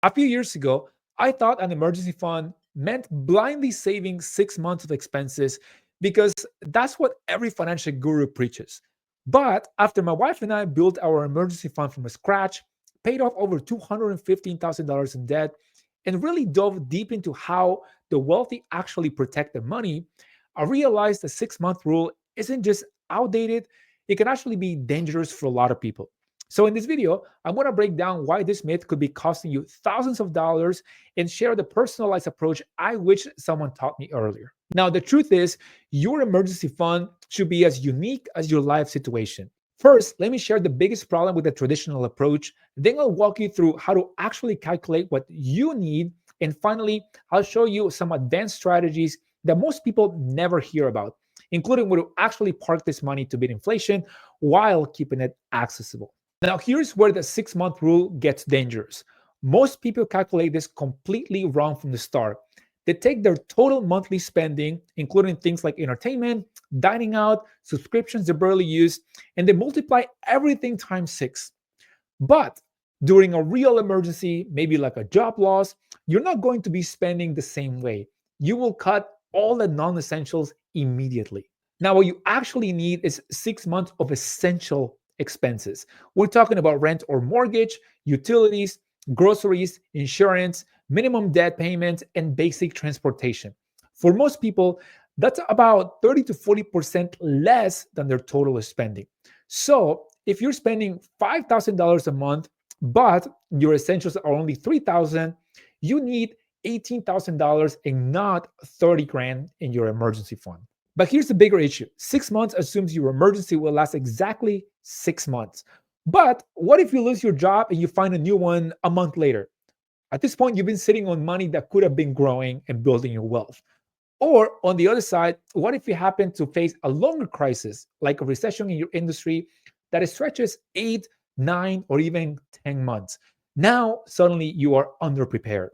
A few years ago, I thought an emergency fund meant blindly saving 6 months of expenses because that's what every financial guru preaches. But after my wife and I built our emergency fund from scratch, paid off over $215,000 in debt, and really dove deep into how the wealthy actually protect their money, I realized the 6 month rule isn't just outdated, it can actually be dangerous for a lot of people. So, in this video, I'm going to break down why this myth could be costing you thousands of dollars and share the personalized approach I wish someone taught me earlier. Now, the truth is, your emergency fund should be as unique as your life situation. First, let me share the biggest problem with the traditional approach. Then I'll walk you through how to actually calculate what you need. And finally, I'll show you some advanced strategies that most people never hear about, including where to actually park this money to beat inflation while keeping it accessible. Now, here's where the 6 month rule gets dangerous. Most people calculate this completely wrong from the start. They take their total monthly spending, including things like entertainment, dining out, subscriptions they barely use, and they multiply everything times six. But during a real emergency, maybe like a job loss, you're not going to be spending the same way. You will cut all the non essentials immediately. Now, what you actually need is 6 months of essential expenses. We're talking about rent or mortgage, utilities, groceries, insurance, minimum debt payments, and basic transportation. For most people, that's about 30 to 40% less than their total spending. So, if you're spending $5,000 a month, but your essentials are only 3,000, you need $18,000 and not 30 grand in your emergency fund. But here's the bigger issue. 6 months assumes your emergency will last exactly 6 months. But what if you lose your job and you find a new one a month later? At this point, you've been sitting on money that could have been growing and building your wealth. Or on the other side, what if you happen to face a longer crisis, like a recession in your industry that stretches 8, 9, or even 10 months? Now, suddenly you are underprepared.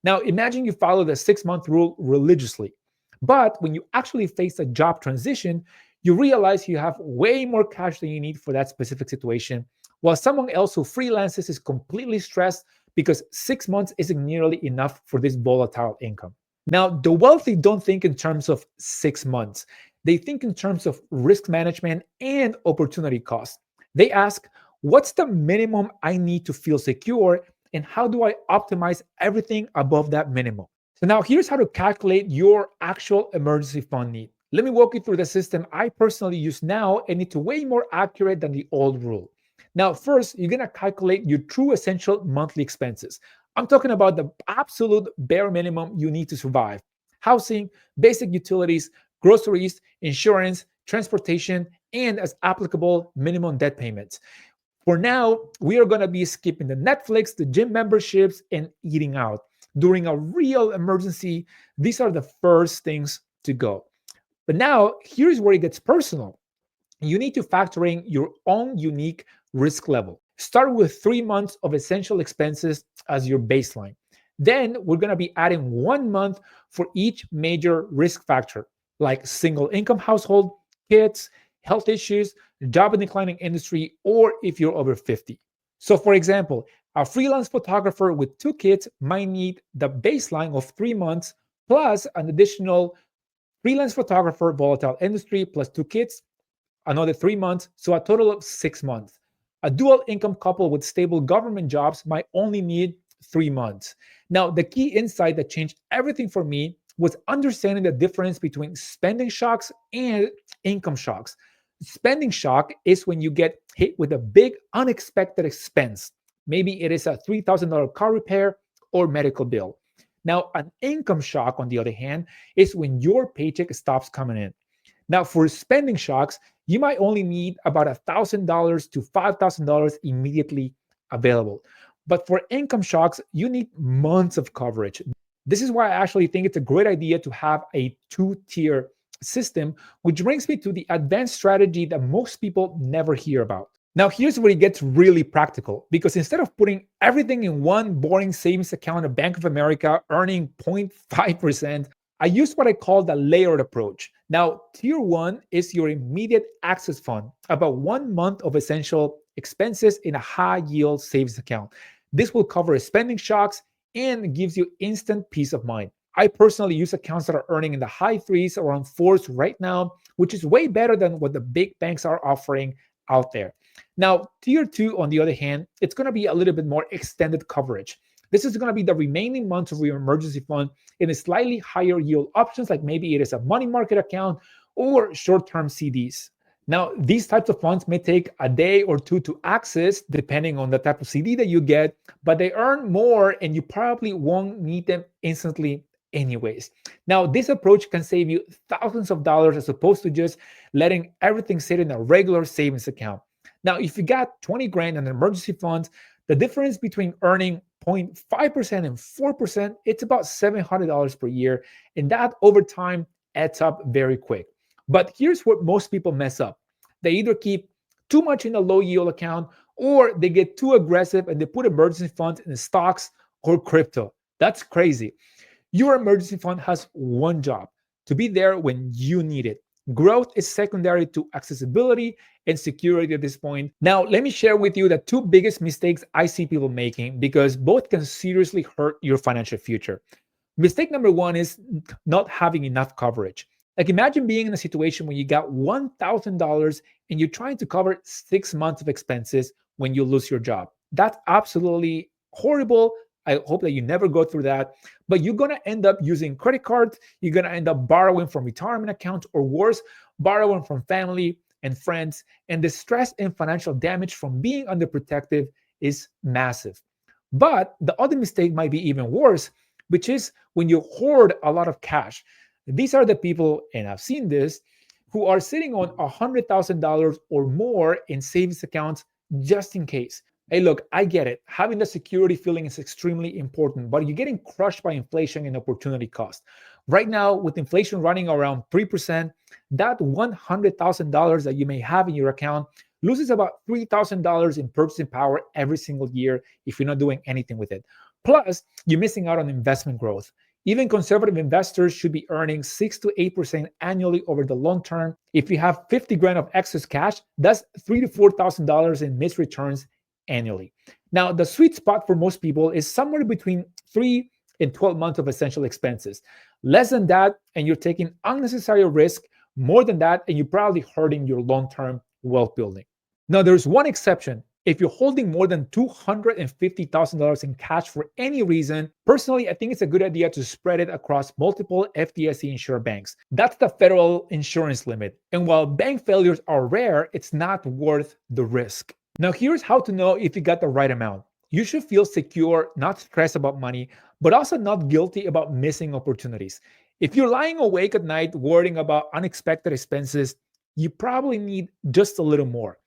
Now, imagine you follow the 6 month rule religiously, but when you actually face a job transition, you realize you have way more cash than you need for that specific situation, while someone else who freelances is completely stressed because 6 months isn't nearly enough for this volatile income. Now, the wealthy don't think in terms of 6 months. They think in terms of risk management and opportunity cost. They ask, what's the minimum I need to feel secure? And how do I optimize everything above that minimum? So, now here's how to calculate your actual emergency fund need. Let me walk you through the system I personally use now, and it's way more accurate than the old rule. Now, first, you're gonna calculate your true essential monthly expenses. I'm talking about the absolute bare minimum you need to survive: housing, basic utilities, groceries, insurance, transportation, and as applicable, minimum debt payments. For now, we are going to be skipping the Netflix, the gym memberships, and eating out. During a real emergency, these are the first things to go. But now, here's where it gets personal. You need to factor in your own unique risk level. Start with 3 months of essential expenses as your baseline. Then we're going to be adding 1 month for each major risk factor, like single income household, kids, health issues, job in declining industry, or if you're over 50. So, for example, a freelance photographer with 2 kids might need the baseline of 3 months plus an additional freelance photographer, volatile industry, plus 2 kids, another 3 months, so a total of 6 months. A dual income couple with stable government jobs might only need 3 months. Now, the key insight that changed everything for me was understanding the difference between spending shocks and income shocks. Spending shock is when you get hit with a big unexpected expense. Maybe it is a $3,000 car repair or medical bill. Now, an income shock, on the other hand, is when your paycheck stops coming in. Now, for spending shocks, you might only need about $1,000 to $5,000 immediately available. But for income shocks, you need months of coverage. This is why I actually think it's a great idea to have a two-tier system, which brings me to the advanced strategy that most people never hear about. Now, here's where it gets really practical, because instead of putting everything in one boring savings account at Bank of America earning 0.5%, I use what I call the layered approach. Now, tier one is your immediate access fund, about 1 month of essential expenses in a high yield savings account. This will cover spending shocks and gives you instant peace of mind. I personally use accounts that are earning in the high threes, around fours right now, which is way better than what the big banks are offering out there. Now, tier two, on the other hand, it's going to be a little bit more extended coverage. This is going to be the remaining months of your emergency fund in a slightly higher yield options, like maybe it is a money market account or short term CDs. Now, these types of funds may take a day or two to access, depending on the type of CD that you get, but they earn more and you probably won't need them instantly anyways. Now, this approach can save you thousands of dollars as opposed to just letting everything sit in a regular savings account. Now, if you got 20 grand in an emergency fund, the difference between earning 0.5% and 4%, it's about $700 per year. And that over time adds up very quick. But here's what most people mess up. They either keep too much in a low yield account or they get too aggressive and they put emergency funds in stocks or crypto. That's crazy. Your emergency fund has one job: to be there when you need it. Growth is secondary to accessibility and security at this point. Now, let me share with you the two biggest mistakes I see people making because both can seriously hurt your financial future. Mistake number one is not having enough coverage. Like imagine being in a situation where you got $1,000 and you're trying to cover 6 months of expenses when you lose your job. That's absolutely horrible. I hope that you never go through that. But you're going to end up using credit cards. You're going to end up borrowing from retirement accounts, or worse, borrowing from family and friends. And the stress and financial damage from being underprotective is massive. But the other mistake might be even worse, which is when you hoard a lot of cash. These are the people, and I've seen this, who are sitting on $100,000 or more in savings accounts just in case. Hey, look, I get it. Having the security feeling is extremely important, but you're getting crushed by inflation and opportunity cost. Right now, with inflation running around 3%, that $100,000 that you may have in your account loses about $3,000 in purchasing power every single year if you're not doing anything with it. Plus, you're missing out on investment growth. Even conservative investors should be earning 6 to 8% annually over the long term. If you have 50 grand of excess cash, that's $3,000 to $4,000 in missed returns annually. Now, the sweet spot for most people is somewhere between 3 and 12 months of essential expenses. Less than that, and you're taking unnecessary risk. More than that, and you're probably hurting your long-term wealth building. Now, there's one exception. If you're holding more than $250,000 in cash for any reason, personally, I think it's a good idea to spread it across multiple FDIC insured banks. That's the federal insurance limit. And while bank failures are rare, it's not worth the risk. Now, here's how to know if you got the right amount. You should feel secure, not stressed about money, but also not guilty about missing opportunities. If you're lying awake at night worrying about unexpected expenses, you probably need just a little more.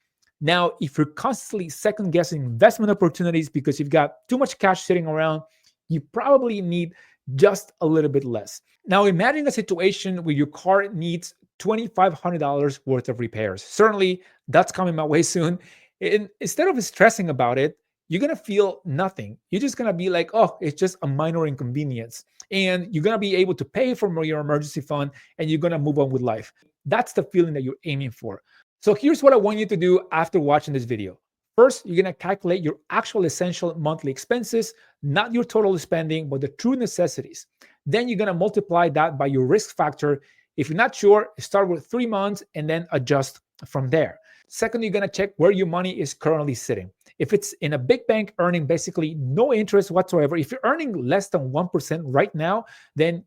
Now, if you're constantly second guessing investment opportunities because you've got too much cash sitting around, you probably need just a little bit less. Now, imagine a situation where your car needs $2,500 worth of repairs. Certainly, that's coming my way soon. And instead of stressing about it, you're going to feel nothing. You're just going to be like, oh, it's just a minor inconvenience. And you're going to be able to pay for your emergency fund and you're going to move on with life. That's the feeling that you're aiming for. So here's what I want you to do after watching this video. First, you're going to calculate your actual essential monthly expenses, not your total spending, but the true necessities. Then you're going to multiply that by your risk factor. If you're not sure, start with 3 months and then adjust from there. Second, you're going to check where your money is currently sitting. If it's in a big bank earning basically no interest whatsoever, if you're earning less than 1% right now, then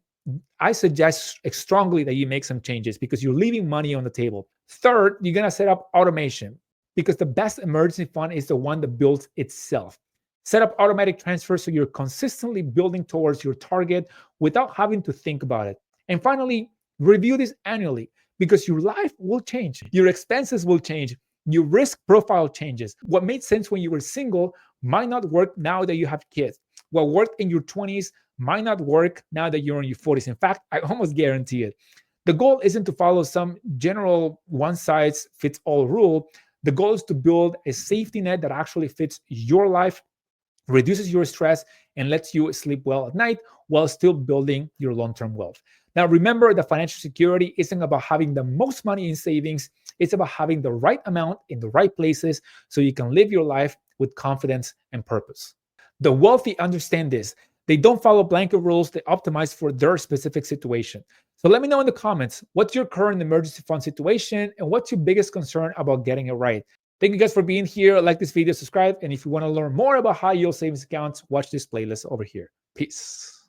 I suggest strongly that you make some changes because you're leaving money on the table. Third, you're going to set up automation because the best emergency fund is the one that builds itself. Set up automatic transfers so you're consistently building towards your target without having to think about it. And finally, review this annually because your life will change. Your expenses will change. Your risk profile changes. What made sense when you were single might not work now that you have kids. What worked in your 20s might not work now that you're in your 40s. In fact, I almost guarantee it. The goal isn't to follow some general one-size-fits-all rule. The goal is to build a safety net that actually fits your life, reduces your stress, and lets you sleep well at night while still building your long-term wealth. Now, remember that financial security isn't about having the most money in savings. It's about having the right amount in the right places so you can live your life with confidence and purpose. The wealthy understand this. They don't follow blanket rules, they optimize for their specific situation. So let me know in the comments what's your current emergency fund situation and what's your biggest concern about getting it right. Thank you guys for being here. Like this video, subscribe. And if you want to learn more about high yield savings accounts, watch this playlist over here. Peace.